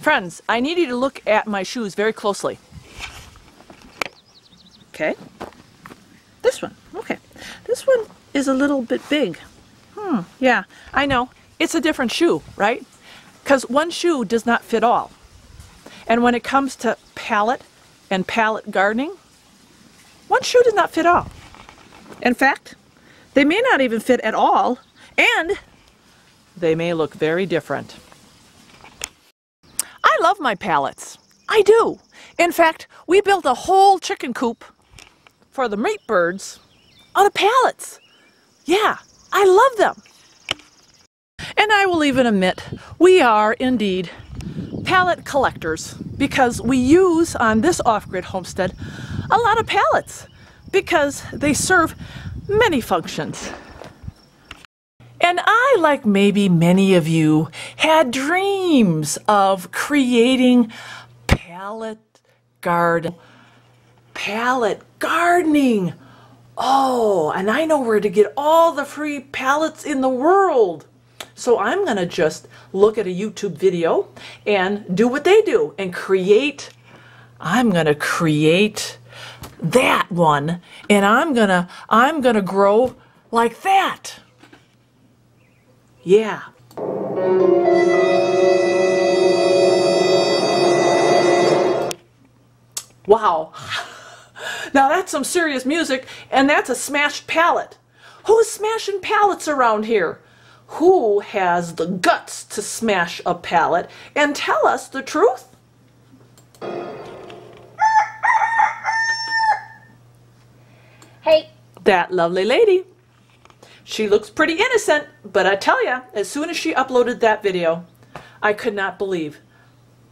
Friends, I need you to look at my shoes very closely. Okay. This one. Okay. This one is a little bit big. Yeah, I know. It's a different shoe, right? Because one shoe does not fit all. And when it comes to pallet and pallet gardening, one shoe does not fit all. In fact, they may not even fit at all, and they may look very different. I love my pallets. I do. In fact, we built a whole chicken coop for the meat birds out of pallets. Yeah, I love them. And I will even admit, we are indeed pallet collectors because we use on this off-grid homestead a lot of pallets because they serve many functions. And I, like maybe many of you, had dreams of creating pallet gardening. Pallet gardening! Oh, and I know where to get all the free pallets in the world. So I'm going to just look at a YouTube video and do what they do and create. I'm going to create that one, and I'm going to grow like that. Yeah. Wow. Now that's some serious music, and that's a smashed pallet. Who's smashing pallets around here? Who has the guts to smash a pallet and tell us the truth? Hey. That lovely lady. She looks pretty innocent, but I tell ya, as soon as she uploaded that video, I could not believe.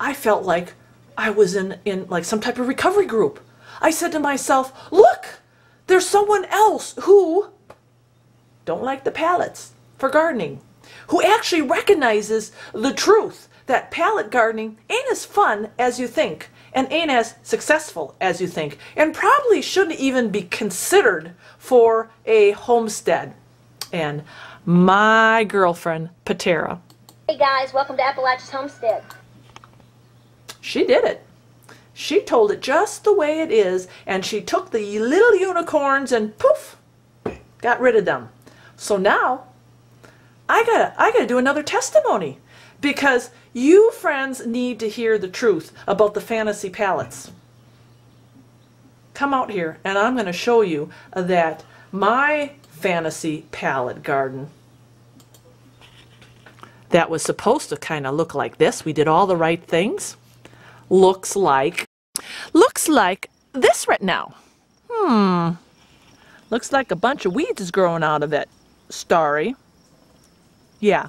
I felt like I was in like some type of recovery group. I said to myself, look, there's someone else who don't like the pallets for gardening, who actually recognizes the truth that pallet gardening ain't as fun as you think and ain't as successful as you think, and probably shouldn't even be considered for a homestead. And my girlfriend, Pateron. Hey guys, welcome to Appalachia's Homestead. She did it. She told it just the way it is, and she took the little unicorns and poof, got rid of them. So now, I gotta do another testimony, because you friends need to hear the truth about the fantasy pallets. Come out here, and I'm gonna show you that my fantasy pallet garden that was supposed to kind of look like this. We did all the right things. Looks like this right now. Looks like a bunch of weeds is growing out of it, Starry. Yeah,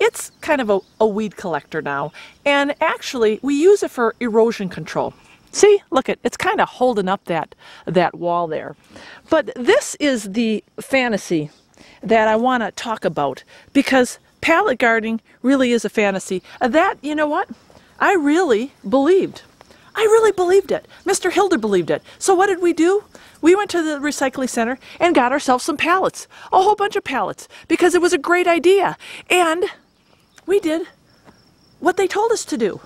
it's kind of a weed collector now, and actually we use it for erosion control. See, look it's kind of holding up that wall there. But this is the fantasy that I want to talk about, because pallet gardening really is a fantasy that, you know what, I really believed. I really believed it. Mr. Hilder believed it. So what did we do? We went to the recycling center and got ourselves some pallets, a whole bunch of pallets, because it was a great idea. And we did what they told us to do.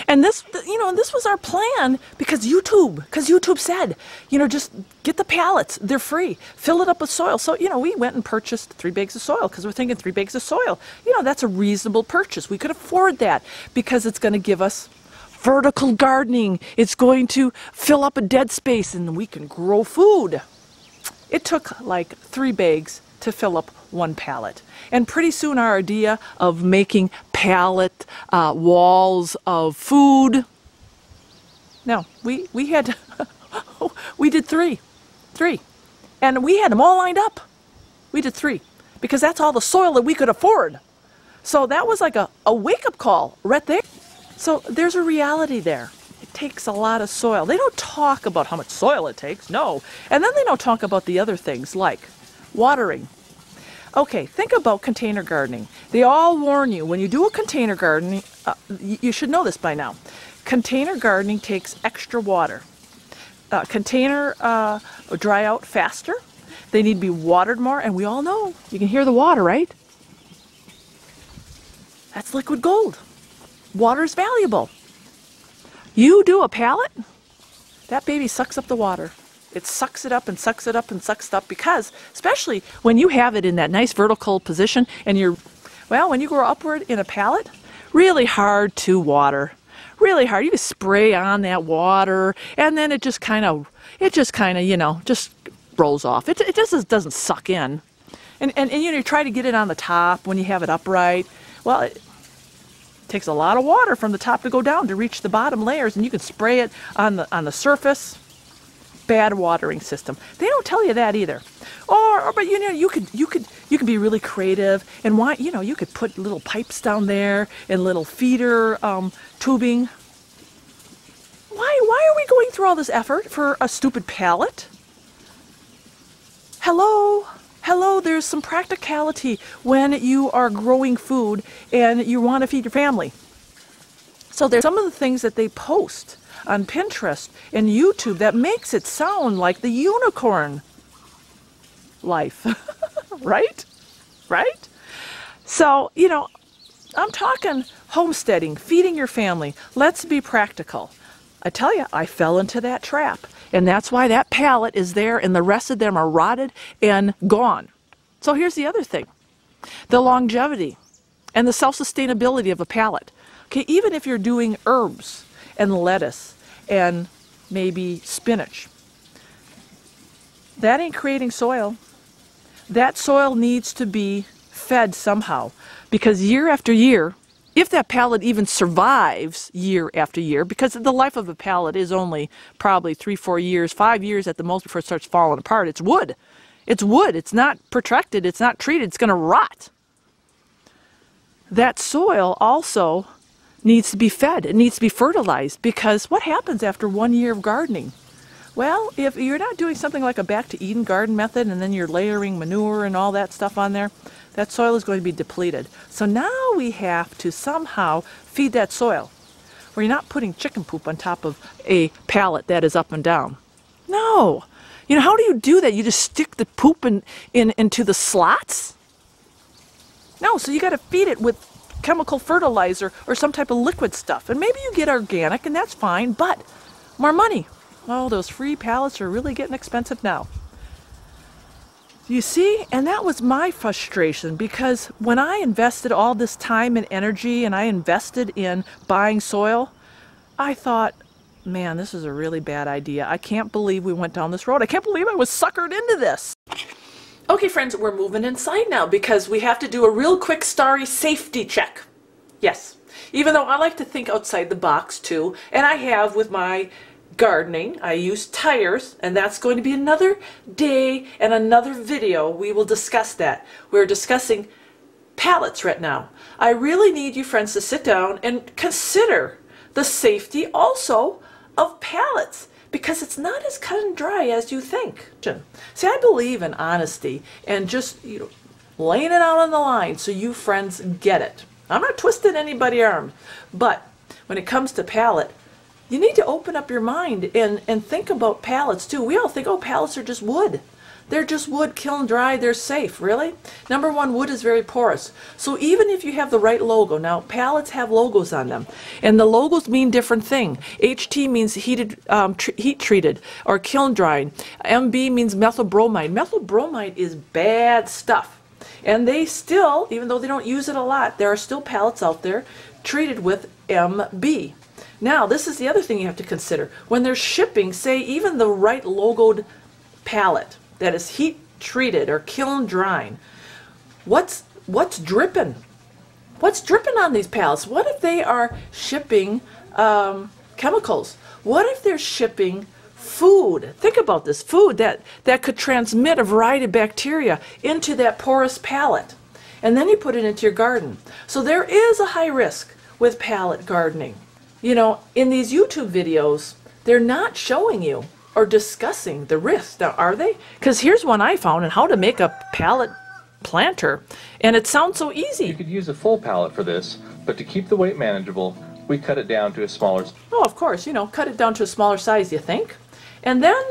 And this, this was our plan because YouTube said, just get the pallets. They're free. Fill it up with soil. So, we went and purchased 3 bags of soil because we're thinking 3 bags of soil. That's a reasonable purchase. We could afford that because it's going to give us vertical gardening. It's going to fill up a dead space and we can grow food. It took like 3 bags to fill up 1 pallet. And pretty soon our idea of making pallet walls of food, no, we had, we did 3. And we had them all lined up. We did 3 because that's all the soil that we could afford. So that was like a wake-up call right there. So there's a reality there. It takes a lot of soil. They don't talk about how much soil it takes, no. And then they don't talk about the other things like watering. Okay, think about container gardening. They all warn you, when you do a container gardening, you should know this by now. Container gardening takes extra water. Container dry out faster. They need to be watered more, and we all know, you can hear the water, right? That's liquid gold. Water is valuable. You do a pallet, that baby sucks up the water. It sucks it up and sucks it up and sucks it up because, especially when you have it in that nice vertical position and when you go upward in a pallet, really hard to water. Really hard. You spray on that water and then it just kind of, just rolls off. It just doesn't suck in. And you try to get it on the top when you have it upright. Well, it takes a lot of water from the top to go down to reach the bottom layers, and you can spray it on the surface. Bad watering system. They don't tell you that either. But you could be really creative and you could put little pipes down there and little feeder tubing. Why are we going through all this effort for a stupid pallet? Hello, there's some practicality when you are growing food and you want to feed your family. So there's some of the things that they post on Pinterest and YouTube that makes it sound like the unicorn life. Right? So, I'm talking homesteading, feeding your family. Let's be practical. I tell you, I fell into that trap. And that's why that pallet is there and the rest of them are rotted and gone. So here's the other thing. The longevity and the self-sustainability of a pallet. Okay, even if you're doing herbs and lettuce and maybe spinach, that ain't creating soil. That soil needs to be fed somehow because year after year, if that pallet even survives year after year, because the life of a pallet is only probably 3, 4 years, 5 years at the most before it starts falling apart. It's wood. It's wood. It's not protected. It's not treated. It's going to rot. That soil also needs to be fed. It needs to be fertilized because what happens after 1 year of gardening? Well, if you're not doing something like a back to Eden garden method and then you're layering manure and all that stuff on there, that soil is going to be depleted. So now we have to somehow feed that soil where you're not putting chicken poop on top of a pallet that is up and down. No. How do you do that? You just stick the poop into the slots? No, so you got to feed it with chemical fertilizer or some type of liquid stuff. And maybe you get organic and that's fine, but more money. Oh, those free pallets are really getting expensive now. You see, and that was my frustration because when I invested all this time and energy and I invested in buying soil, I thought, man, this is a really bad idea. I can't believe we went down this road. I can't believe I was suckered into this. Okay, friends, we're moving inside now because we have to do a real quick Starry safety check. Yes, even though I like to think outside the box too, and I have with my gardening. I use tires, and that's going to be another day and another video. We will discuss that. We're discussing pallets right now. I really need you friends to sit down and consider the safety also of pallets because it's not as cut and dry as you think. See, I believe in honesty and just laying it out on the line so you friends get it. I'm not twisting anybody's arm, but when it comes to pallet, you need to open up your mind and think about pallets too. We all think, oh, pallets are just wood. They're just wood, kiln dry, they're safe. Really? Number one, wood is very porous. So even if you have the right logo, now pallets have logos on them, and the logos mean different thing. HT means heat treated or kiln drying. MB means methyl bromide. Methyl bromide is bad stuff. And they still, even though they don't use it a lot, there are still pallets out there treated with MB. Now, this is the other thing you have to consider. When they're shipping, say, even the right logoed pallet that is heat treated or kiln drying, what's dripping? What's dripping on these pallets? What if they are shipping chemicals? What if they're shipping food? Think about this, food that could transmit a variety of bacteria into that porous pallet. And then you put it into your garden. So there is a high risk with pallet gardening. In these YouTube videos, they're not showing you or discussing the risks. Now, are they? Because here's one I found on how to make a pallet planter, and it sounds so easy. You could use a full pallet for this, but to keep the weight manageable, we cut it down to a smaller... Oh, of course, cut it down to a smaller size, you think? And then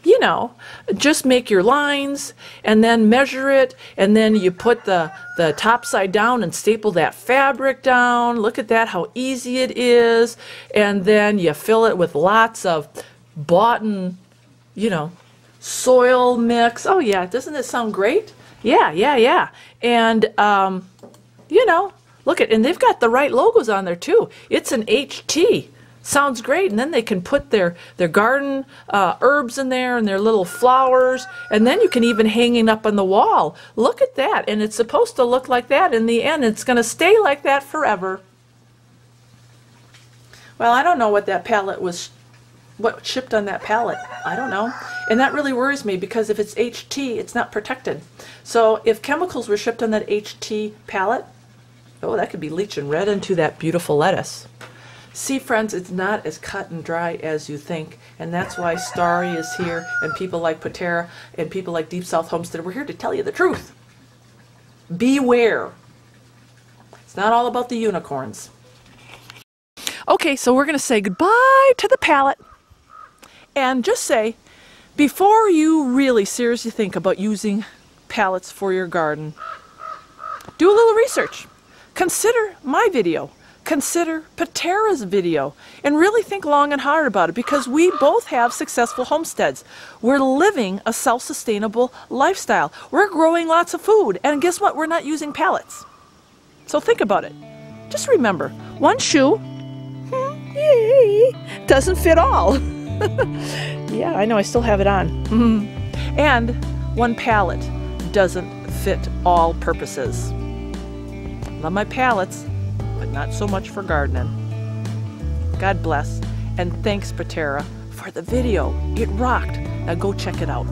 you know, just make your lines and then measure it, and then you put the top side down and staple that fabric down. Look at that, how easy it is. And then you fill it with lots of bought-in, you know, soil mix. Oh yeah, doesn't it sound great? Yeah. And, you know, look at, and they've got the right logos on there too. It's an HT. Sounds great. And then they can put their garden herbs in there and their little flowers, and then you can even hang it up on the wall. Look at that. And it's supposed to look like that in the end. It's going to stay like that forever. Well, I don't know what that pallet was, what shipped on that pallet. I don't know. And that really worries me, because if it's HT, it's not protected. So if chemicals were shipped on that HT pallet, oh, that could be leaching right into that beautiful lettuce. See, friends, it's not as cut and dry as you think, and that's why Starry is here, and people like Pateron and people like Deep South Homestead. We're here to tell you the truth. Beware. It's not all about the unicorns. Okay, so we're going to say goodbye to the pallet, and just say, before you really seriously think about using pallets for your garden, do a little research. Consider my video. Consider Pateron's video, and really think long and hard about it, because we both have successful homesteads. We're living a self-sustainable lifestyle. We're growing lots of food, and guess what? We're not using pallets. So think about it. Just remember, one shoe doesn't fit all. Yeah, I know, I still have it on. And one pallet doesn't fit all purposes. Love my pallets, but not so much for gardening. God bless, and thanks, Pateron, for the video. It rocked. Now go check it out.